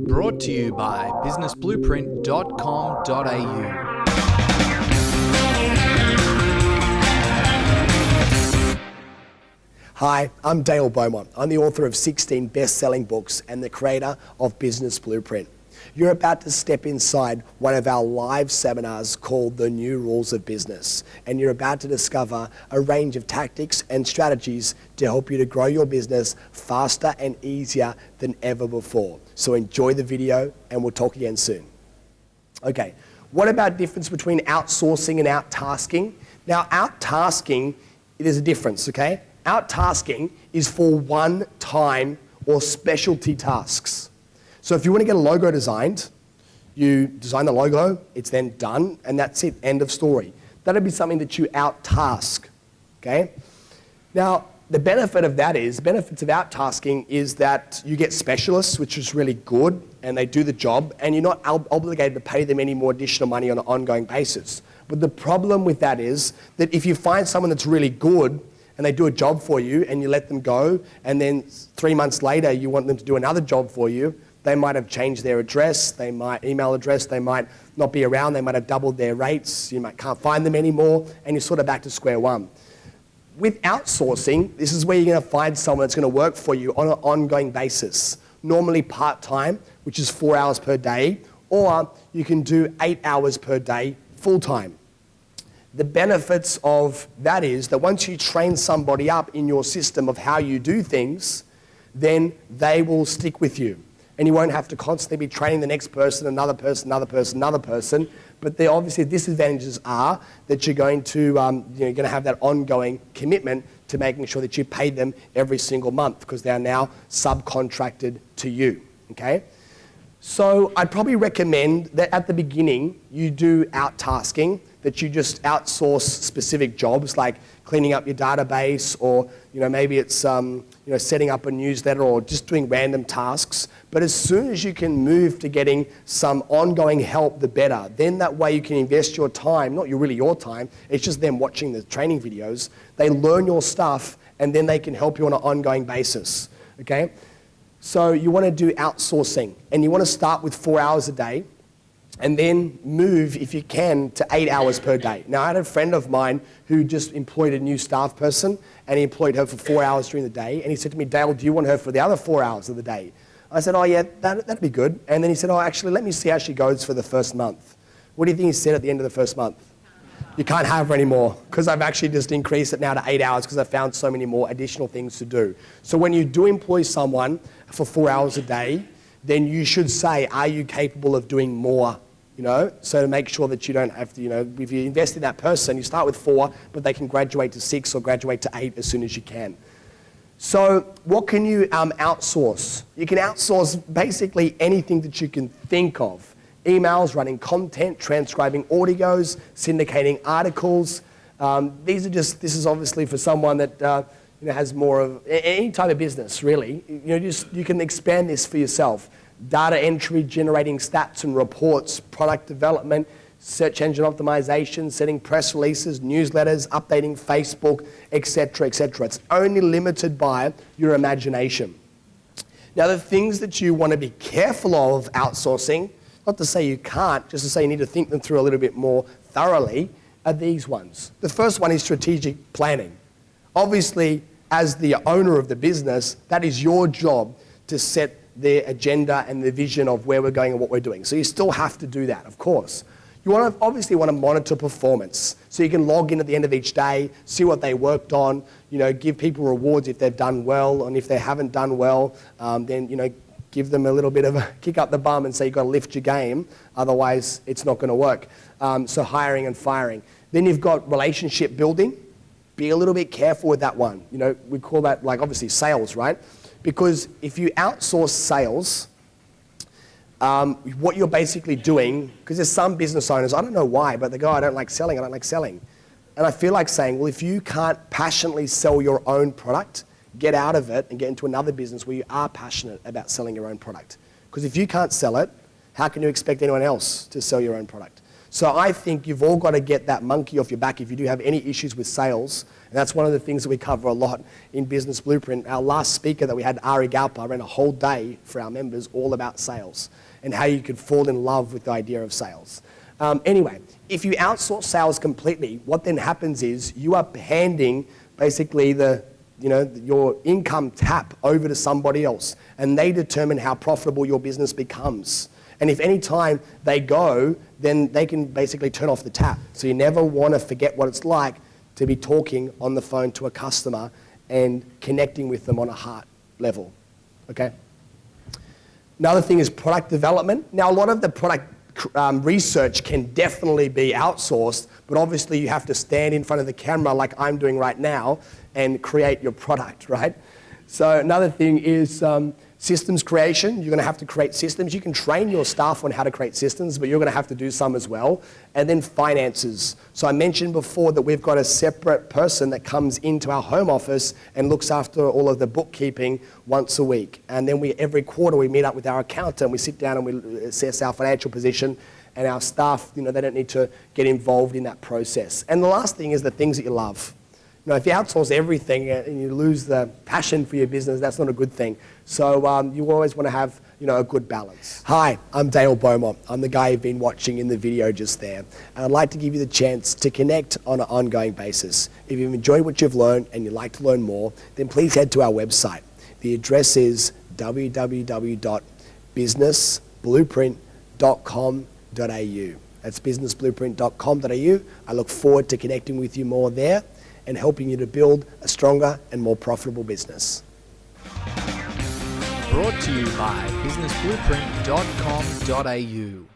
Brought to you by businessblueprint.com.au. Hi, I'm Dale Beaumont. I'm the author of 16 best-selling books and the creator of Business Blueprint. You're about to step inside one of our live seminars called The New Rules of Business, and you're about to discover a range of tactics and strategies to help you to grow your business faster and easier than ever before. So enjoy the video, and we'll talk again soon. Okay, what about the difference between outsourcing and out-tasking? Now, out-tasking, there's a difference, okay? Out-tasking is for one-time or specialty tasks. So if you want to get a logo designed, you design the logo, it's then done, and that's it, end of story. That'd be something that you out-task, okay? Now, the benefits of out-tasking is that you get specialists, which is really good, and they do the job, and you're not obligated to pay them any more additional money on an ongoing basis. But the problem with that is that if you find someone that's really good, and they do a job for you, and you let them go, and then 3 months later you want them to do another job for you, they might have changed their address, they might email address, they might not be around, they might have doubled their rates, you can't find them anymore, and you're sort of back to square one. With outsourcing, this is where you're going to find someone that's going to work for you on an ongoing basis, normally part-time, which is 4 hours per day, or you can do 8 hours per day full-time. The benefits of that is that once you train somebody up in your system of how you do things, then they will stick with you. And you won't have to constantly be training the next person, another person, another person, another person. But the obviously disadvantages are that you're going to have that ongoing commitment to making sure that you pay them every single month because they are now subcontracted to you, okay? So I'd probably recommend that at the beginning you do out-tasking, that you just outsource specific jobs like cleaning up your database, or maybe it's setting up a newsletter, or just doing random tasks. But as soon as you can move to getting some ongoing help, the better. Then that way you can invest your time, not really your time, it's just them watching the training videos. They learn your stuff, and then they can help you on an ongoing basis, okay? So you want to do outsourcing, and you want to start with 4 hours a day, and then move, if you can, to 8 hours per day. Now, I had a friend of mine who just employed a new staff person, and he employed her for 4 hours during the day, and he said to me, Dale, do you want her for the other 4 hours of the day? I said, oh yeah, that'd be good. And then he said, oh, actually, let me see how she goes for the first month. What do you think he said at the end of the first month? You can't have her anymore, because I've actually just increased it now to 8 hours because I found so many more additional things to do. So when you do employ someone for 4 hours a day, then you should say, are you capable of doing more? So to make sure that you don't have to, if you invest in that person, you start with 4, but they can graduate to 6 or graduate to 8 as soon as you can. So what can you outsource? You can outsource basically anything that you can think of. Emails, running content, transcribing audios, syndicating articles. This is obviously for someone that has more of any type of business, really. You can expand this for yourself. Data entry, generating stats and reports, product development, search engine optimization, setting press releases, newsletters, updating Facebook, etc., etc. It's only limited by your imagination. Now, the things that you want to be careful of outsourcing, not to say you can't, just to say you need to think them through a little bit more thoroughly, are these ones. The first one is strategic planning. Obviously, as the owner of the business, that is your job to set the agenda and the vision of where we're going and what we're doing. So you still have to do that, of course. You obviously want to monitor performance. So you can log in at the end of each day, see what they worked on, give people rewards if they've done well, and if they haven't done well, then give them a little bit of a kick up the bum and say you've got to lift your game, otherwise it's not going to work. So hiring and firing. Then you've got relationship building. Be a little bit careful with that one. We call that obviously sales, right? Because if you outsource sales, what you're basically doing, because there's some business owners, I don't know why, but they go, I don't like selling. And I feel like saying, well, if you can't passionately sell your own product, get out of it and get into another business where you are passionate about selling your own product. Because if you can't sell it, how can you expect anyone else to sell your own product? So I think you've all got to get that monkey off your back if you do have any issues with sales. And that's one of the things that we cover a lot in Business Blueprint. Our last speaker that we had, Ari Galpa, ran a whole day for our members all about sales and how you could fall in love with the idea of sales. Anyway, if you outsource sales completely, what then happens is you are handing basically your income tap over to somebody else, and they determine how profitable your business becomes. And if any time they go, then they can basically turn off the tap. So you never want to forget what it's like to be talking on the phone to a customer and connecting with them on a heart level, okay? Another thing is product development. Now, a lot of the product research can definitely be outsourced, but obviously you have to stand in front of the camera like I'm doing right now and create your product, right? So another thing is systems creation. You're going to have to create systems. You can train your staff on how to create systems, but you're going to have to do some as well. And then finances. So I mentioned before that we've got a separate person that comes into our home office and looks after all of the bookkeeping once a week. And then every quarter we meet up with our accountant, we sit down and we assess our financial position, and our staff, they don't need to get involved in that process. And the last thing is the things that you love. If you outsource everything and you lose the passion for your business, that's not a good thing. So you always want to have a good balance. Hi, I'm Dale Beaumont. I'm the guy you've been watching in the video just there. And I'd like to give you the chance to connect on an ongoing basis. If you've enjoyed what you've learned and you'd like to learn more, then please head to our website. The address is www.businessblueprint.com.au. That's businessblueprint.com.au. I look forward to connecting with you more there and helping you to build a stronger and more profitable business. Brought to you by businessblueprint.com.au.